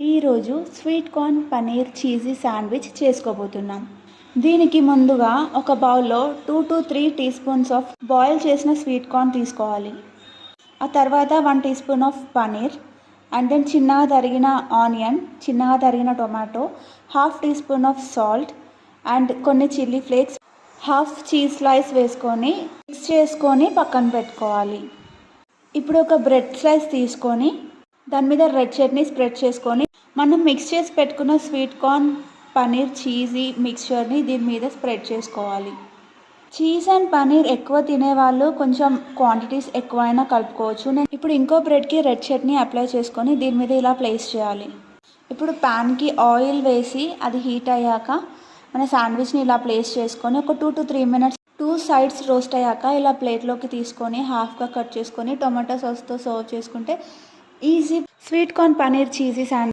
ఈరోజు sweet corn paneer cheesy sandwich చేసుకోబోతున్నాం. దీనికి ముందుగా ఒక బౌల్లో 2 to 3 teaspoons of boil చేసిన స్వీట్ కార్న్ తీసుకోవాలి. ఆ తర్వాత 1 teaspoon of paneer and then చిన్నగా తరిగిన ఆనియన్, చిన్నగా తరిగిన tomato, half teaspoon of salt and కొన్ని chilli flakes, half cheese slice వేసుకొని మిక్స్ చేసుకొని పక్కన పెట్టుకోవాలి. ఇప్పుడు ఒక బ్రెడ్ స్లైస్ తీసుకొని దాని మీద రెడ్ చట్నీ స్ప్రెడ్ చేసుకొని మనం మిక్స్ చేసి పెట్టుకున్న స్వీట్ కార్న్ పనీర్ చీజీ మిక్స్చర్ని దీని మీద స్ప్రెడ్ చేసుకోవాలి. చీజ్ అండ్ పనీర్ ఎక్కువ తినేవాళ్ళు కొంచెం క్వాంటిటీస్ ఎక్కువైనా కలుపుకోవచ్చు. నేను ఇప్పుడు ఇంకో బ్రెడ్కి రెడ్ చట్నీ అప్లై చేసుకొని దీని మీద ఇలా ప్లేస్ చేయాలి. ఇప్పుడు ప్యాన్కి ఆయిల్ వేసి అది హీట్ అయ్యాక మన శాండ్విచ్ని ఇలా ప్లేస్ చేసుకొని ఒక 2 to 3 minutes 2 sides రోస్ట్ అయ్యాక ఇలా ప్లేట్లోకి తీసుకొని హాఫ్గా కట్ చేసుకొని టొమాటో సాస్తో సర్వ్ చేసుకుంటే easy sweet corn paneer cheesy sandwich